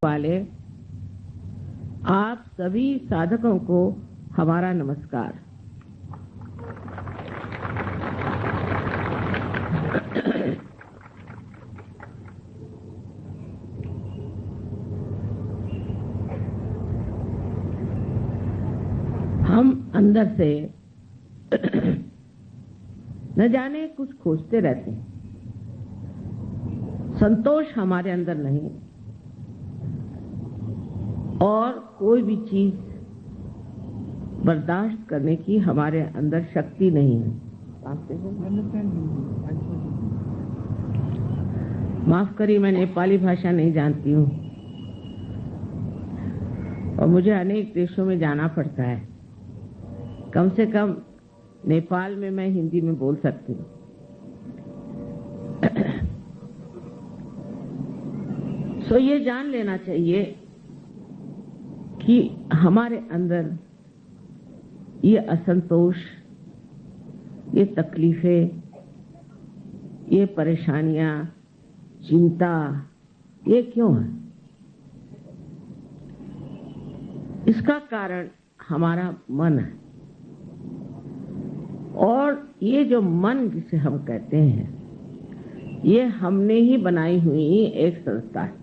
वाले आप सभी साधकों को हमारा नमस्कार। हम अंदर से न जाने कुछ खोजते रहते हैं। संतोष हमारे अंदर नहीं और कोई भी चीज बर्दाश्त करने की हमारे अंदर शक्ति नहीं है। माफ करिए, मैं नेपाली भाषा नहीं जानती हूँ और मुझे अनेक देशों में जाना पड़ता है। कम से कम नेपाल में मैं हिंदी में बोल सकती हूँ। सो ये जान लेना चाहिए कि हमारे अंदर ये असंतोष, ये तकलीफें, ये परेशानियां, चिंता, ये क्यों है? इसका कारण हमारा मन है। और ये जो मन जिसे हम कहते हैं, ये हमने ही बनाई हुई एक संस्था है।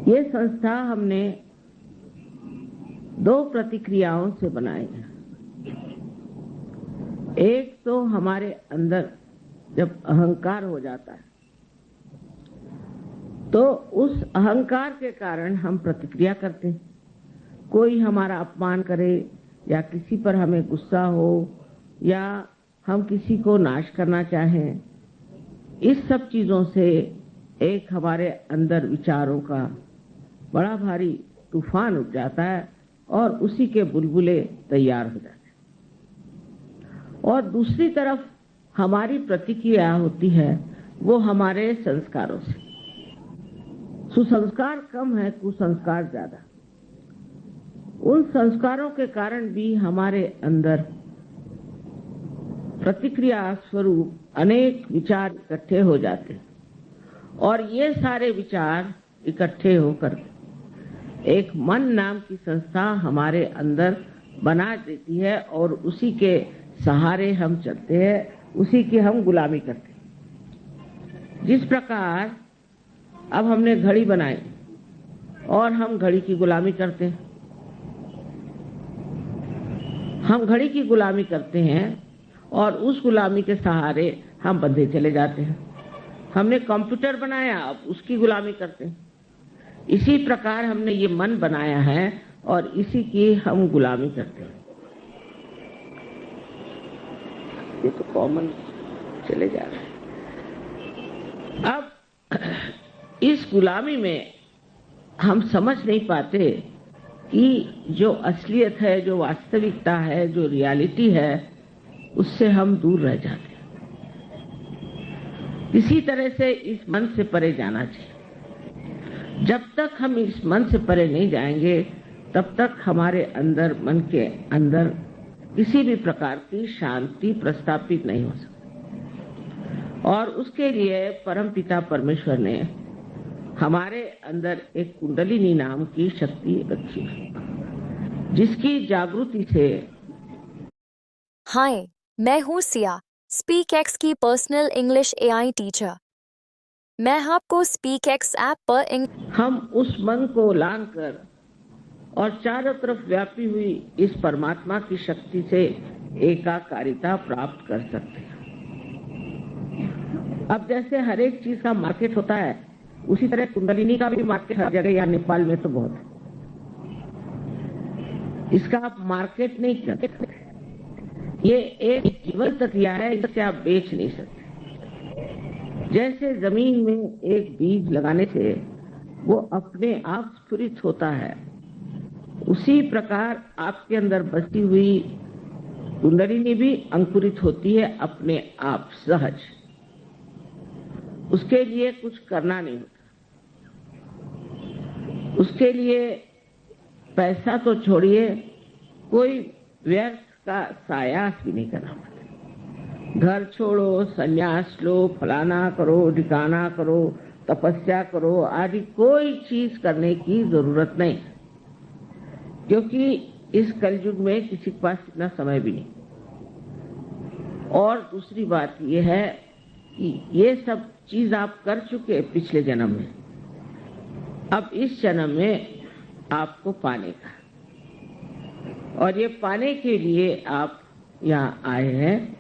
ये संस्था हमने दो प्रतिक्रियाओं से बनाई है। एक तो हमारे अंदर जब अहंकार हो जाता है तो उस अहंकार के कारण हम प्रतिक्रिया करते हैं। कोई हमारा अपमान करे या किसी पर हमें गुस्सा हो या हम किसी को नाश करना चाहें, इस सब चीजों से एक हमारे अंदर विचारों का बड़ा भारी तूफान उठ जाता है और उसी के बुलबुले तैयार हो जाते हैं। और दूसरी तरफ हमारी प्रतिक्रिया होती है वो हमारे संस्कारों से। सुसंस्कार कम है, कुसंस्कार ज्यादा। उन संस्कारों के कारण भी हमारे अंदर प्रतिक्रिया स्वरूप अनेक विचार इकट्ठे हो जाते हैं और ये सारे विचार इकट्ठे होकर एक मन नाम की संस्था हमारे अंदर बना देती है और उसी के सहारे हम चलते हैं, उसी की हम गुलामी करते हैं। जिस प्रकार अब हमने घड़ी बनाई और हम घड़ी की गुलामी करते हैं। हम घड़ी की गुलामी करते हैं और उस गुलामी के सहारे हम बंधे चले जाते हैं। हमने कंप्यूटर बनाया, अब उसकी गुलामी करते हैं। इसी प्रकार हमने ये मन बनाया है और इसी की हम गुलामी करते हैं। ये तो कॉमन चले जा रहे हैं। अब इस गुलामी में हम समझ नहीं पाते कि जो असलियत है, जो वास्तविकता है, जो रियलिटी है, उससे हम दूर रह जाते हैं। इसी तरह से इस मन से परे जाना चाहिए। जब तक हम इस मन से परे नहीं जाएंगे तब तक हमारे अंदर, मन के अंदर किसी भी प्रकार की शांति प्रस्थापित नहीं हो सकती। और उसके लिए परमपिता परमेश्वर ने हमारे अंदर एक कुंडलिनी नाम की शक्ति रखी है, जिसकी जागृति से। हाय, मैं हूँ सिया, स्पीक एक्स की पर्सनल इंग्लिश एआई टीचर। मैं आपको स्पीक एक्स ऐप पर हम उस मन को लांघकर और चारों तरफ व्यापी हुई इस परमात्मा की शक्ति से एकाकारिता प्राप्त कर सकते हैं। अब जैसे हर एक चीज का मार्केट होता है, उसी तरह कुंडलिनी का भी मार्केट हर जगह, या नेपाल में तो बहुत है। इसका आप मार्केट नहीं कर सकते। ये एक जीवन प्रक्रिया है, इसे आप बेच नहीं सकते। जैसे जमीन में एक बीज लगाने से वो अपने आप स्फुरित होता है, उसी प्रकार आपके अंदर बसी हुई कुंडलिनी भी अंकुरित होती है अपने आप, सहज। उसके लिए कुछ करना नहीं होता। उसके लिए पैसा तो छोड़िए, कोई व्यर्थ का सायास भी नहीं करना पड़ता। घर छोड़ो, संन्यास लो, फलाना करो, ढिकाना करो, तपस्या करो आदि कोई चीज करने की जरूरत नहीं, क्योंकि इस कलयुग में किसी के पास इतना समय भी नहीं। और दूसरी बात यह है कि ये सब चीज आप कर चुके पिछले जन्म में, अब इस जन्म में आपको पाने का, और ये पाने के लिए आप यहाँ आए हैं,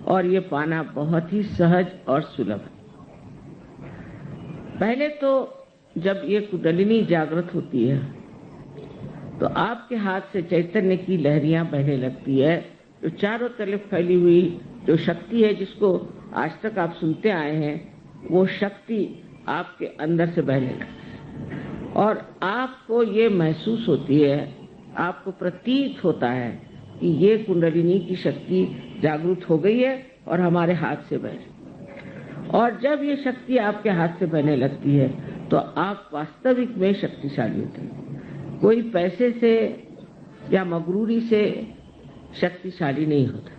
और ये पाना बहुत ही सहज और सुलभ है। पहले तो जब ये कुंडलिनी जागृत होती है तो आपके हाथ से चैतन्य की लहरियां बहने लगती है, जो चारों तरफ फैली हुई जो शक्ति है जिसको आज तक आप सुनते आए हैं, वो शक्ति आपके अंदर से बहने लगती है और आपको ये महसूस होती है, आपको प्रतीत होता है कि ये कुंडलिनी की शक्ति जागृत हो गई है और हमारे हाथ से बह रही। और जब ये शक्ति आपके हाथ से बहने लगती है तो आप वास्तविक में शक्तिशाली होते हैं। कोई पैसे से या मगरूरी से शक्तिशाली नहीं होता,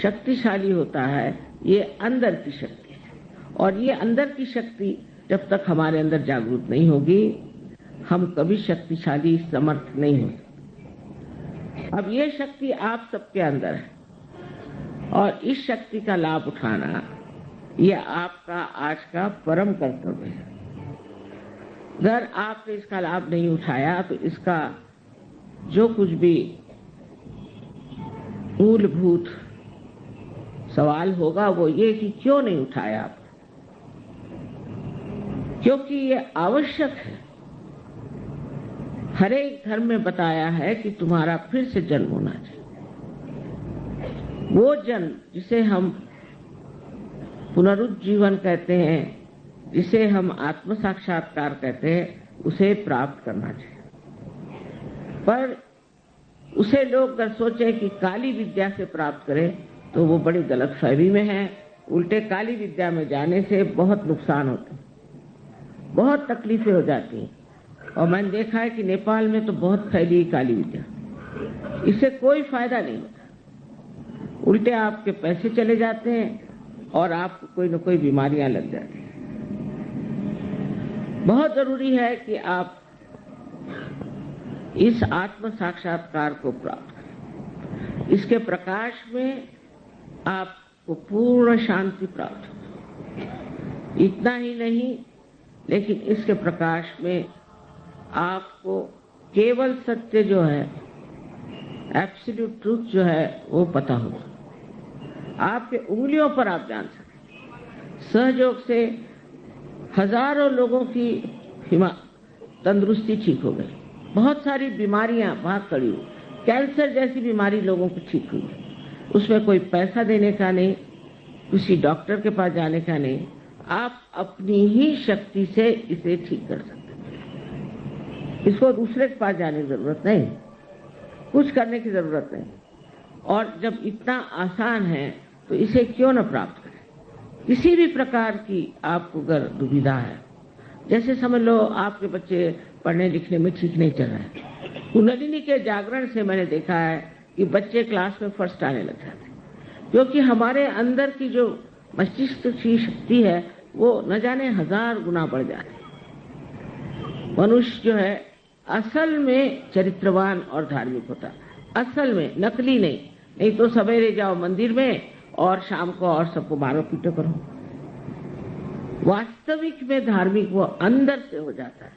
शक्तिशाली होता है ये अंदर की शक्ति है, और ये अंदर की शक्ति जब तक हमारे अंदर जागृत नहीं होगी हम कभी शक्तिशाली समर्थ नहीं हो सकते। अब ये शक्ति आप सबके अंदर है और इस शक्ति का लाभ उठाना ये आपका आज का परम कर्तव्य है। अगर आपने इसका लाभ नहीं उठाया तो इसका जो कुछ भी मूलभूत सवाल होगा वो ये कि क्यों नहीं उठाया आप, क्योंकि ये आवश्यक है। हर एक धर्म में बताया है कि तुम्हारा फिर से जन्म होना चाहिए। वो जन्म जिसे हम पुनरुज्जीवन कहते हैं, जिसे हम आत्म साक्षात्कार कहते हैं, उसे प्राप्त करना चाहिए। पर उसे लोग अगर सोचे कि काली विद्या से प्राप्त करें तो वो बड़ी गलतफहमी में है। उल्टे काली विद्या में जाने से बहुत नुकसान होते हैं, बहुत तकलीफें हो जाती हैं। और मैंने देखा है कि नेपाल में तो बहुत फैली काली विद्या, इससे कोई फायदा नहीं होता। उल्टे आपके पैसे चले जाते हैं और आपको कोई न कोई बीमारियां लग जाती हैं। बहुत जरूरी है कि आप इस आत्म साक्षात्कार को प्राप्त करें। इसके प्रकाश में आपको पूर्ण शांति प्राप्त हो। इतना ही नहीं, लेकिन इसके प्रकाश में आपको केवल सत्य जो है, एब्सोल्यूट ट्रूथ जो है, वो पता हो। आपके उंगलियों पर आप जान सकें। सहयोग से हजारों लोगों की तंदुरुस्ती ठीक हो गई, बहुत सारी बीमारियां भाग खड़ी हुई, कैंसर जैसी बीमारी लोगों को ठीक हुई। उसमें कोई पैसा देने का नहीं, किसी डॉक्टर के पास जाने का नहीं, आप अपनी ही शक्ति से इसे ठीक कर सकते हैं। इसको दूसरे के पास जाने की जरूरत नहीं, कुछ करने की जरूरत नहीं। और जब इतना आसान है तो इसे क्यों न प्राप्त करें। किसी भी प्रकार की आपको अगर दुविधा है, जैसे समझ लो आपके बच्चे पढ़ने लिखने में ठीक नहीं चल रहे हैं, कुंडलिनी के जागरण से मैंने देखा है कि बच्चे क्लास में फर्स्ट आने लग जाते हैं, क्योंकि हमारे अंदर की जो मस्तिष्क की शक्ति है वो न जाने 1000 गुना बढ़ जाती है। मनुष्य जो है असल में चरित्रवान और धार्मिक होता है, असल में, नकली नहीं। नहीं तो सवेरे जाओ मंदिर में और शाम को और सबको मारो पीटो करो। वास्तविक में धार्मिक वो अंदर से हो जाता है।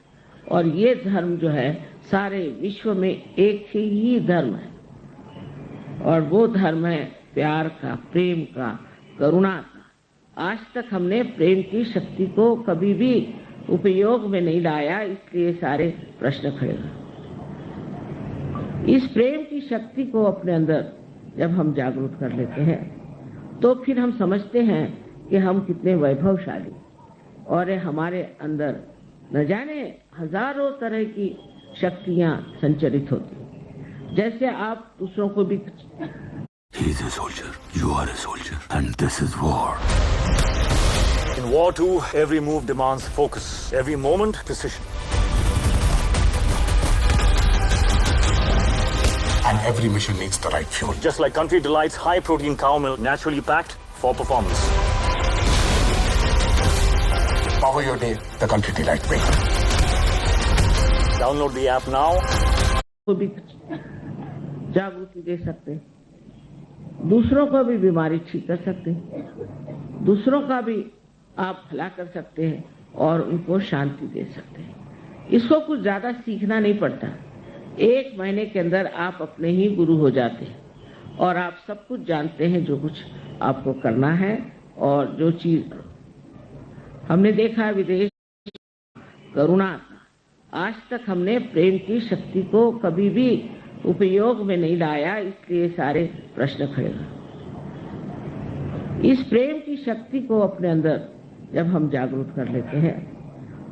और ये धर्म जो है सारे विश्व में एक ही धर्म है, और वो धर्म है प्यार का, प्रेम का, करुणा का। आज तक हमने प्रेम की शक्ति को कभी भी उपयोग में नहीं लाया, इसलिए सारे प्रश्न खड़े हुए। इस प्रेम की शक्ति को अपने अंदर जब हम जागरूक कर लेते हैं तो फिर हम समझते हैं कि हम कितने वैभवशाली, और हमारे अंदर न जाने हजारों तरह की शक्तियां संचरित होती। जैसे आप दूसरों को भी He is a soldier, you are a soldier, and this is war. In war too, every move demands focus, every moment precision. And every mission needs the right fuel. Just like Country Delight's high-protein cow milk, naturally packed for performance. Power for your day, the Country Delight Wing. Download the app now. को भी जागृति दे सकते हैं, दूसरों को भी बीमारी ठीक कर सकते हैं, दूसरों का भी आप भला कर सकते हैं और उनको शांति दे सकते हैं। इसको कुछ ज्यादा सीखना नहीं पड़ता, 1 महीने के अंदर आप अपने ही गुरु हो जाते हैं और आप सब कुछ जानते हैं जो कुछ आपको करना है। और जो चीज हमने देखा है विदेश करुणा, आज तक हमने प्रेम की शक्ति को कभी भी उपयोग में नहीं लाया, इसलिए सारे प्रश्न खड़े हुए। इस प्रेम की शक्ति को अपने अंदर जब हम जागरूक कर लेते हैं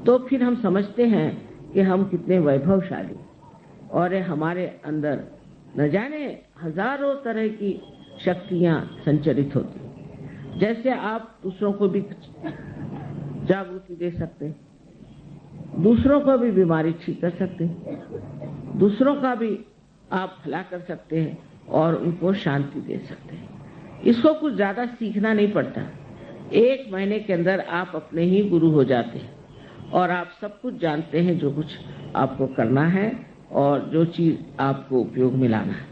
तो फिर हम समझते हैं कि हम कितने वैभवशाली, और हमारे अंदर न जाने हजारों तरह की शक्तियां संचरित होती हैं। जैसे आप दूसरों को भी जागृति दे सकते हैं, दूसरों को भी बीमारी ठीक कर सकते हैं, दूसरों का भी आप भला कर सकते हैं और उनको शांति दे सकते हैं। इसको कुछ ज्यादा सीखना नहीं पड़ता, 1 महीने के अंदर आप अपने ही गुरु हो जाते हैं और आप सब कुछ जानते हैं जो कुछ आपको करना है और जो चीज आपको उपयोग में लाना है।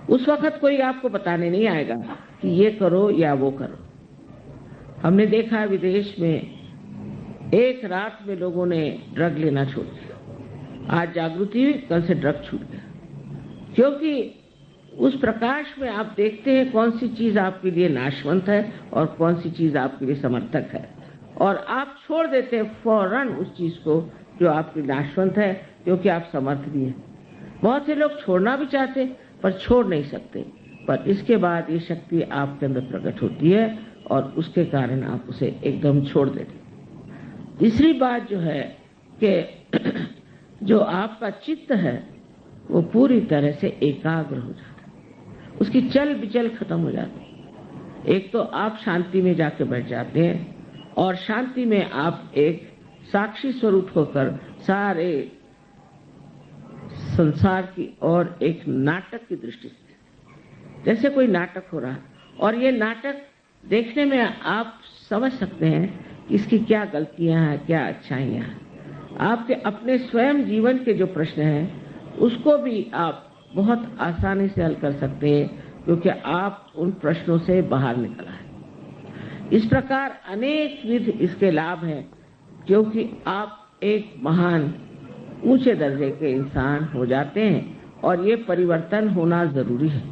उस वक्त कोई आपको बताने नहीं आएगा कि ये करो या वो करो। हमने देखा है विदेश में 1 रात में लोगों ने ड्रग लेना छोड़ दिया। आज जागृति हुई, कल से ड्रग छूट गया, क्योंकि उस प्रकाश में आप देखते हैं कौन सी चीज आपके लिए नाशवंत है और कौन सी चीज आपके लिए समर्थक है, और आप छोड़ देते हैं फौरन उस चीज को जो आपकी नाशवंत है, क्योंकि आप समर्थ भी हैं। बहुत से लोग छोड़ना भी चाहते पर छोड़ नहीं सकते, पर इसके बाद ये शक्ति आपके अंदर प्रकट होती है और उसके कारण आप उसे एकदम छोड़ देते। तीसरी बात जो है कि जो आपका चित्त है वो पूरी तरह से एकाग्र हो जाता है, उसकी चल बिचल खत्म हो जाती है। एक तो आप शांति में जाके बैठ जाते हैं और शांति में आप एक साक्षी स्वरूप होकर सारे संसार की और एक नाटक की दृष्टि से, जैसे कोई नाटक हो रहा है और ये नाटक देखने में आप समझ सकते हैं कि इसकी क्या गलतियां हैं, क्या अच्छाइयां हैं। आपके अपने स्वयं जीवन के जो प्रश्न हैं उसको भी आप बहुत आसानी से हल कर सकते हैं, क्योंकि आप उन प्रश्नों से बाहर निकल आए। इस प्रकार अनेक विध इसके लाभ हैं, क्योंकि आप एक महान ऊंचे दर्जे के इंसान हो जाते हैं और ये परिवर्तन होना जरूरी है।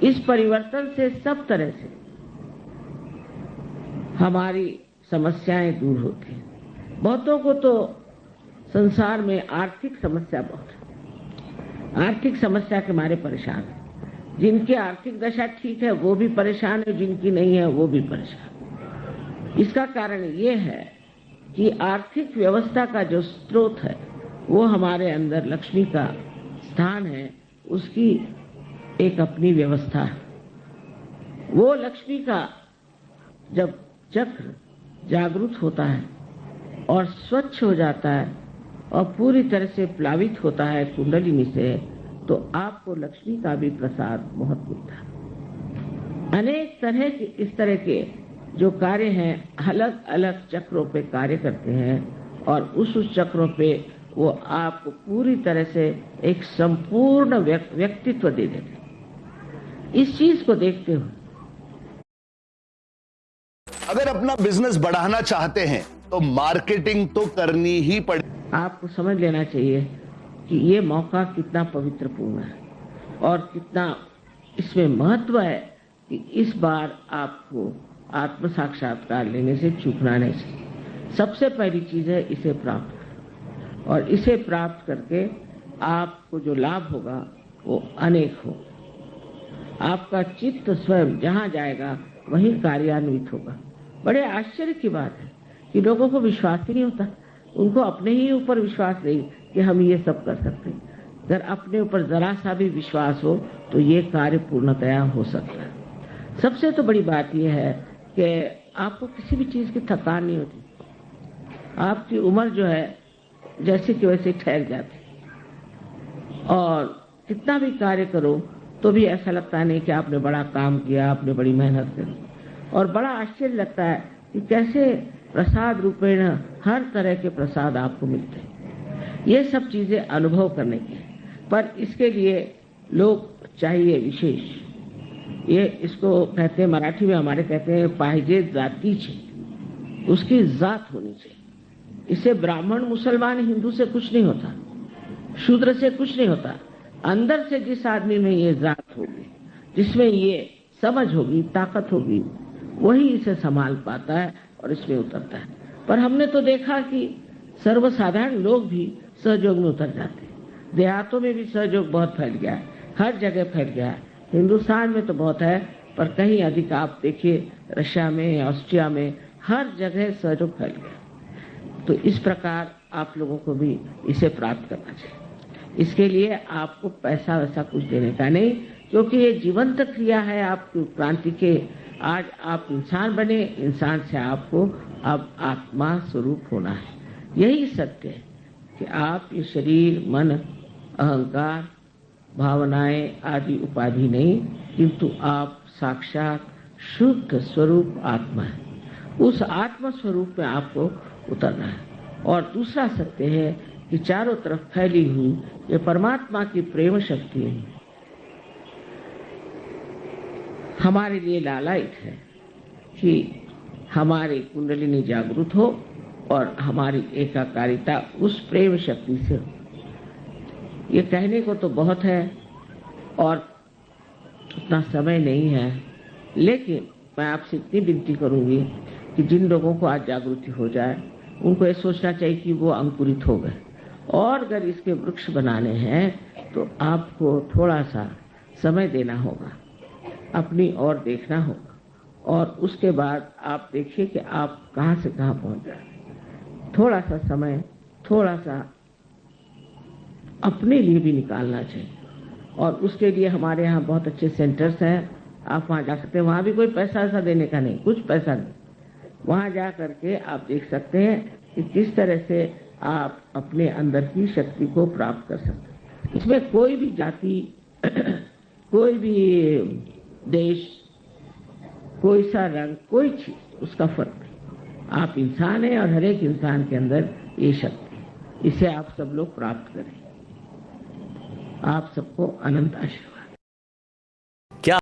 इस परिवर्तन से सब तरह से हमारी समस्याएं दूर होती हैं। बहुतों को तो संसार में आर्थिक समस्या बहुत है, आर्थिक समस्या के मारे परेशान है। जिनकी आर्थिक दशा ठीक है वो भी परेशान है, जिनकी नहीं है वो भी परेशान। इसका कारण ये है कि आर्थिक व्यवस्था का जो स्रोत है वो हमारे अंदर लक्ष्मी का स्थान है, उसकी एक अपनी व्यवस्था है। वो लक्ष्मी का जब चक्र जागृत होता है और स्वच्छ हो जाता है और पूरी तरह से प्लावित होता है कुंडलिनी से, तो आपको लक्ष्मी का भी प्रसाद बहुत मिलता है। अनेक तरह के इस तरह के जो कार्य हैं अलग अलग चक्रों पे कार्य करते हैं और उस चक्रों पे वो आपको पूरी तरह से एक संपूर्ण व्यक्तित्व दे देते हैं। इस चीज को देखते हुए अगर अपना बिजनेस बढ़ाना चाहते हैं तो मार्केटिंग तो करनी ही पड़ेगी। आपको समझ लेना चाहिए कि ये मौका कितना पवित्रपूर्ण है और कितना इसमें महत्व है कि इस बार आपको आत्म साक्षात्कार लेने से चूकना नहीं चाहिए। सबसे पहली चीज है इसे प्राप्त करें, और इसे प्राप्त करके आपको जो लाभ होगा वो अनेक हो। आपका चित्त स्वयं जहां जाएगा वहीं कार्यान्वित होगा। बड़े आश्चर्य की बात है कि लोगों को विश्वास ही नहीं होता, उनको अपने ही ऊपर विश्वास नहीं कि हम ये सब कर सकते हैं। अगर अपने ऊपर जरा सा भी विश्वास हो तो ये कार्य पूर्णतया हो सकता है। सबसे तो बड़ी बात यह है कि आपको किसी भी चीज की थकान नहीं होती, आपकी उम्र जो है जैसे कि वैसे ठहर जाती, और कितना भी कार्य करो तो भी ऐसा लगता नहीं कि आपने बड़ा काम किया, आपने बड़ी मेहनत करी। और बड़ा आश्चर्य लगता है कि कैसे प्रसाद रूपेण हर तरह के प्रसाद आपको मिलते हैं। ये सब चीजें अनुभव करने की है, पर इसके लिए लोग चाहिए विशेष। ये इसको कहते हैं, मराठी में हमारे कहते हैं पाहिजे जातीचे, उसकी जात होनी चाहिए। इससे ब्राह्मण मुसलमान हिंदू से कुछ नहीं होता, शूद्र से कुछ नहीं होता। अंदर से जिस आदमी में ये जात होगी, जिसमें ये समझ होगी, ताकत होगी, वही इसे संभाल पाता है और इसमें उतरता है। पर हमने तो देखा कि सर्वसाधारण लोग भी सहयोग में उतर जाते हैं। देहातों में भी सहयोग बहुत फैल गया है, हर जगह फैल गया है। हिंदुस्तान में तो बहुत है, पर कहीं अधिक आप देखिए रशिया में, ऑस्ट्रिया में, हर जगह सहयोग फैल गया। तो इस प्रकार आप लोगों को भी इसे प्राप्त करना चाहिए। इसके लिए आपको पैसा वैसा कुछ देने का नहीं, क्योंकि ये जीवंत क्रिया है आपकी क्रांति के। आज आप इंसान बने, इंसान से आपको अब आत्मा स्वरूप होना है। यही सत्य है कि आप ये शरीर, मन, अहंकार, भावनाएं आदि उपाधि नहीं, किंतु आप साक्षात शुद्ध स्वरूप आत्मा है। उस आत्म स्वरूप में आपको उतरना है। और दूसरा सत्य है कि चारों तरफ फैली हुई ये परमात्मा की प्रेम शक्ति हमारे लिए लालायित है कि हमारी कुंडलिनी जागृत हो और हमारी एकाकारिता उस प्रेम शक्ति से हो। ये कहने को तो बहुत है और उतना समय नहीं है, लेकिन मैं आपसे इतनी विनती करूंगी कि जिन लोगों को आज जागृति हो जाए, उनको ये सोचना चाहिए कि वो अंकुरित हो गए, और अगर इसके वृक्ष बनाने हैं तो आपको थोड़ा सा समय देना होगा, अपनी ओर देखना होगा, और उसके बाद आप देखिए कि आप कहाँ से कहाँ पहुँच जाए। थोड़ा सा समय, थोड़ा सा अपने लिए भी निकालना चाहिए। और उसके लिए हमारे यहाँ बहुत अच्छे सेंटर्स हैं, आप वहाँ जा सकते हैं। वहाँ भी कोई पैसा ऐसा देने का नहीं, कुछ पैसा नहीं। वहाँ जा करके आप देख सकते हैं कि किस तरह से आप अपने अंदर की शक्ति को प्राप्त कर सकते हैं। इसमें कोई भी जाति, कोई भी देश, कोई सा रंग, कोई चीज, उसका फर्क नहीं। आप इंसान हैं और हर एक इंसान के अंदर ये शक्ति है। इसे आप सब लोग प्राप्त करें। आप सबको अनंत आशीर्वाद।